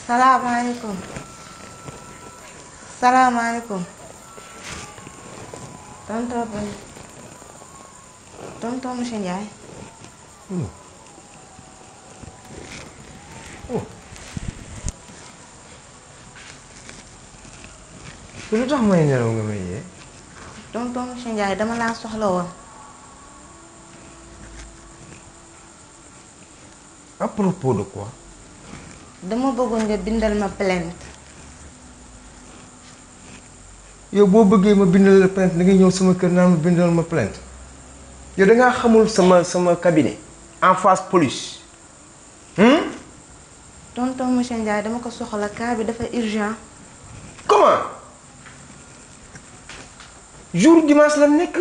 salaamaaleykum. salaamaaleykum. tonton monsieur Ndiaye. lu tax may nelaw nga may yee. tonton monsieur Ndiaye dama laa soxla woon. à propos de quoi. dama bëggoon nga bindal ma plainte. yow boo bëggee ma bindal la plainte da ngay ñëw sama kër naan ma bindal ma plainte. yow da ngaa xamul sama cabinet en face police. tonton monsieur Ndiaye dama ko soxla cas bi dafa urgent. comment. jour dimanche la nekk.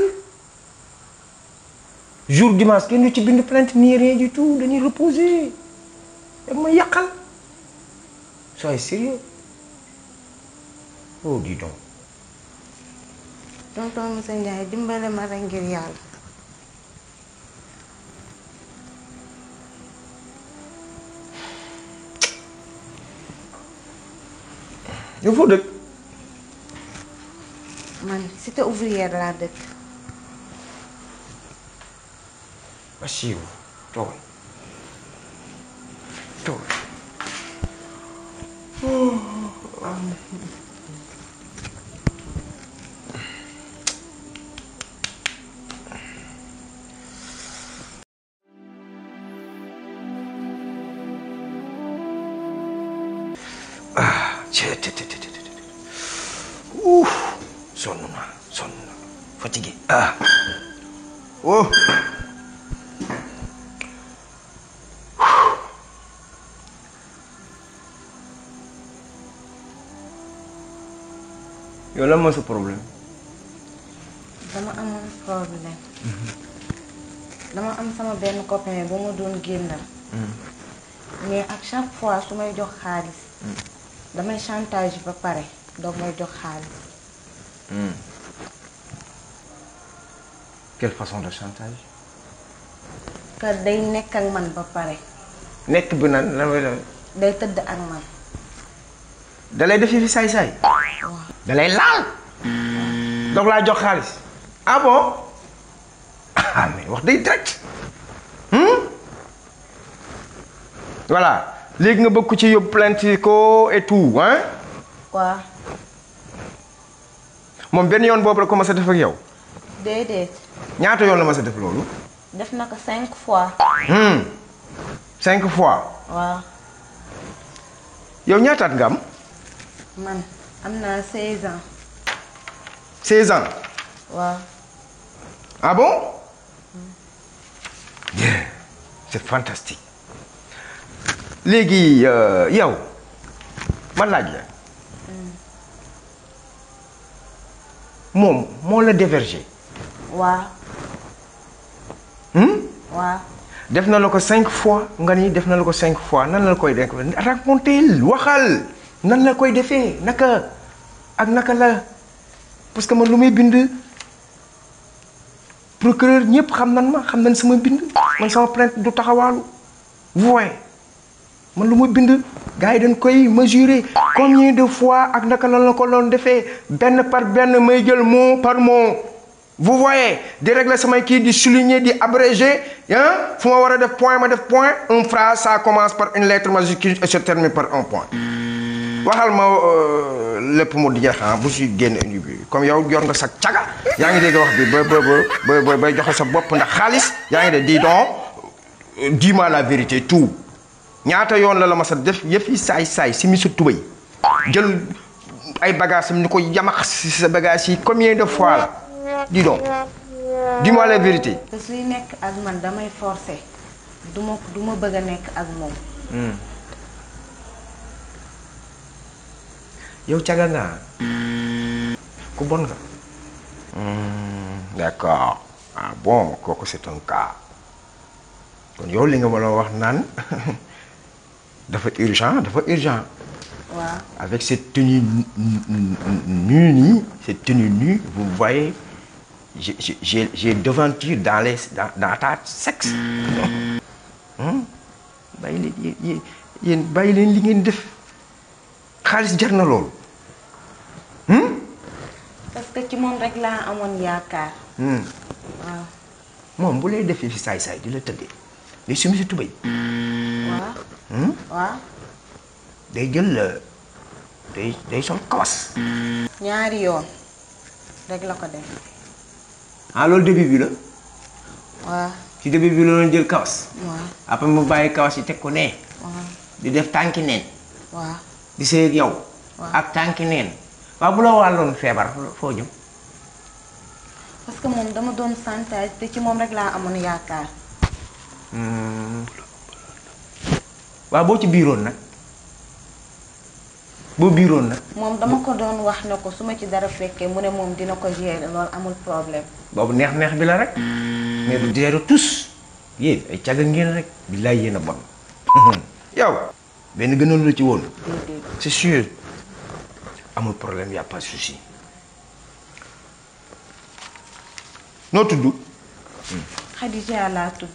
jour dimanche kenn du ci bind plainte ni rien du tout dañuy reposer. dag ma yàqal. soyez sérieux. oh dis donc. tonton monsieur Ndiaye dimbale ma rek ngir yàlla. yow foo dëkk. man cité ouvrière laa dëkk. Bassirou toogal toogal. sonn na fatigué. Oh. yow lan mooy sa problème. dama amoon problème. dama am sama benn copain bu ma doon génnal. mais ak chaque fois su may jox xaalis. damay chantage ba pare doog may jox xaalis. quelle façon de chantage. que day nekk ak man ba pare. nekk bi nan la may def. day tëdd ak man. dalay def fi saay-saay. dalay laal. doog laa jox xaalis. ah bon. ah mais wax day direct. voilà léegi nga bëgg ko ci yóbbu plainte ko et tout hein. waaw. moom benn yoon boobu la commencé def ak yow. déedéet. ñaata yoon la ma sa def loolu. def na ko 5 fois. 5 fois. waaw. yow ñaataat nga am. man am naa 16 ans. 16 ans. waaw. ah bon. bien c'est fantastique. léegi yow ma laaj la. moom moo la dévergé. waaw. waaw. def na la ko 5 fois nga ni def na la ko 5 fois nan la koy def raconter waxal nan la koy defee naka ak naka la parce que man lu may bind procureur ñëpp xam nan ma xam nan sama bind man sama plainte du taxawaalu vous voyez man lu ma bind gars yi dañ koy mesurer combien de fois ak naka la ko doon defee benn par benn may jël mot par mot. vous voyez di régler samay kii di souligner di abréger hein fu ma war a def point ma def point une phrase ça commence par une lettre majuscule et se termine par un point. waxal ma lépp mu di jeex bu si génn indi bi comme yow yor nga sa caga yaa ngi dégg wax bi ba bay joxe sa bopp ndax xaalis yaa ngi dégg dis donc dis-moi la vérité tout ñaata yoon la ma sa def yëf yi saay si mi sa tubay jël ay bagages am ni ko yamax si sa bagages yi combien de fois la. dis donc dis-moi la vérité. te suy nekk ak man damay forcer du ma bëgg a nekk ak moom. yow caga nga ku bon nga. d'accord ah bon kooku c'est un cas kon yow li nga ma la wax naan dafa urgent. waaw. avec cette tenue nue nii cette tenue nue vous voyez. j'ai devanture dans ta sexe. bàyyi leen yéen bàyyi leen li ngeen def xaalis jar na loolu. parce que ci moom rek laa amoon yaakaar. waaw. moom bu lay defee fi saay-saay di la tëddee day sumi si tubéy. waaw. waaw. day jël day sol kawas. ñaari yoon rek la ko def. ah loolu début bi la. waaw. ci début bi la doon jël kawas. waaw. après mu bàyyi kawas yi teg ko nee. waaw. di def tànki neen. waaw. di sëy ak yow. waaw. ak tànki neen. waaw bu la wàlloon feebar foo jëm. parce que moom dama doon santage te ci moom rek laa amoon yaakaar. waaw boo ci biiroon nag boo biiroon nag. moom dama ko doon wax ne ko su ma ci dara fekkee mu ne moom dina ko gérer loolu amul problème. boobu neex-neex bi la rek. mais du gérer tous yéen ay càgga ngeen rek. billaay yéen a bon. yow benn gënalu la ci woon. déedéet. c'est sûr amul problème y a pas de souci. noo tudd. Khadija laa tudd.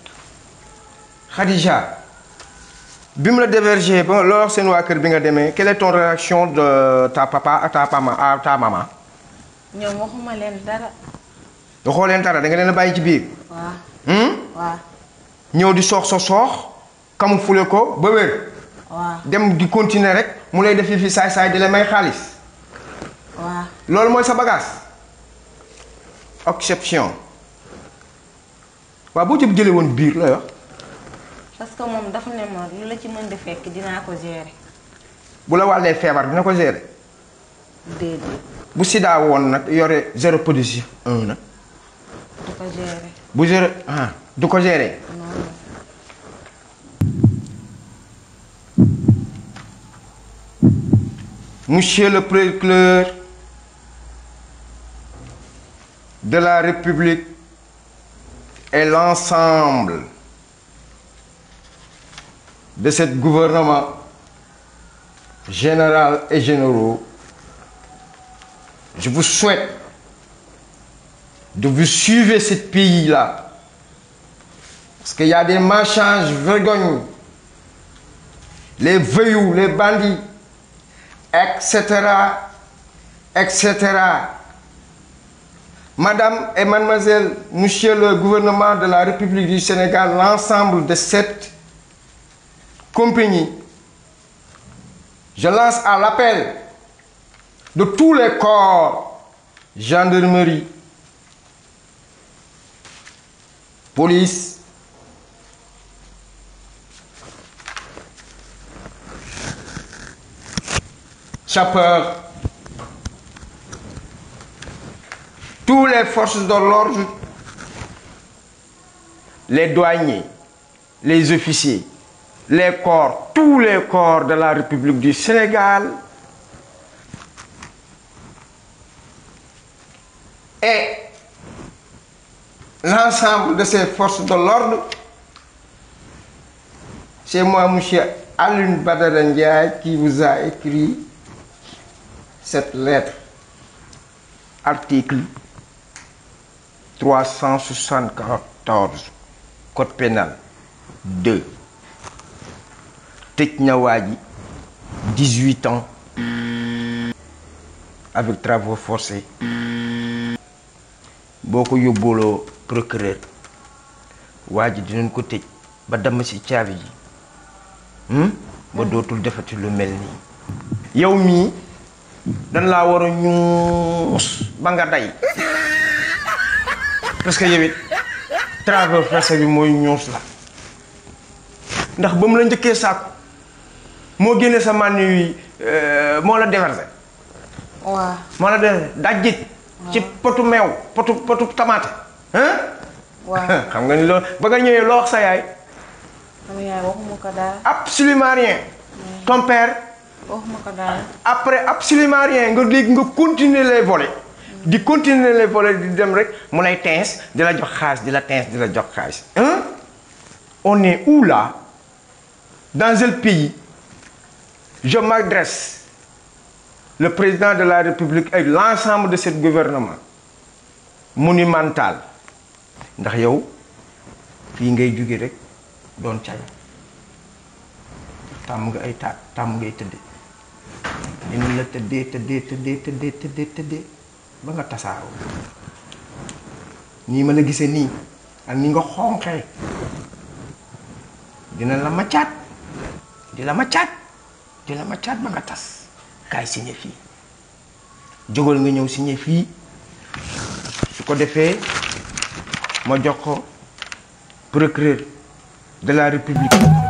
Khadija bi mu la dévergé ba loo wax seen waa kër bi nga demee quelle est ton réaction de ta papa à ta maman. ñoom waxuma leen dara. waxoo leen dara da nga leen a bàyyi ci biir. waaw. waaw. ñëw di soox camoufler ko ba wér. waaw. dem di continuer rek mu lay def fi saay-saay di la may xaalis. waaw. loolu mooy sa bagage. exception. waaw boo ci jëlee woon biir lay wax. parce que moom dafa ne ma lu la ci mën di fekk dinaa ko gérer. bu la wàllee feebar dina ko gérer. déedéet. bu sida woon nag yore 0 position 1 nag. du ko gérer. bu gérer du ko gérer. non. Monsieur le procureur de la République et l'ensemble de ce gouvernement général et généraux, je vous souhaite de vous suivre ce pays-là. Parce qu'il y a des marchands vergognes, les voyous, les bandits, etc., etc. Madame et mademoiselle, monsieur le gouvernement de la République du Sénégal, l'ensemble de cette compagnie, je lance à l'appel de tous les corps, gendarmerie, police, sapeurs, toutes les forces de l'ordre, les douaniers, les officiers, les corps, tous les corps de la République du Sénégal et l'ensemble de ces forces de l'ordre. C'est moi, monsieur Alioune Badara Ndiaye, qui vous a écrit cette lettre. Article 374 Code pénal 2. tëj na waa ji 18 ans avec travaux forcés. boo ko yóbbooloo procureur waa ji dinañ ko tëj ba damm ci caabi ji ba dootul defati lu mel nii. yow mii dañ laa war a ñuus ba nga day parce que yow it travaux forcés bi mooy ñuus la ndax ba mu la njëkkee sàkku moo génne sa mànni wi moo la déversé. waaw. moo la déversé dajjit ci potu meew potu tamaate. waaw. xam nga ni loolu ba nga ñëwee loo wax sa yaay. sama yaay waxuma ko daal. absolument rien. ton père. waxuma ko daal. après absolument rien nga léegi nga continuer les volets. di continuer les volets di dem rek mu lay teins di la jox xaalis di la teins di la jox xaalis. on est où là? Dans quel pays? Je m'adresse, le président de la République et l'ensemble de ce gouvernement monumental. ndax yow fii ngay jóge rek doon caga tàmm nga ay taat tàmm ngay tëdde dina la tëddee ba nga tasaaroo nii ma la gisee nii ak ni nga xonqee dina la maccaat di la maccaat ba nga tas kaay signé fii jógal nga ñëw signé fii su ko defee ma jox ko procureur de la République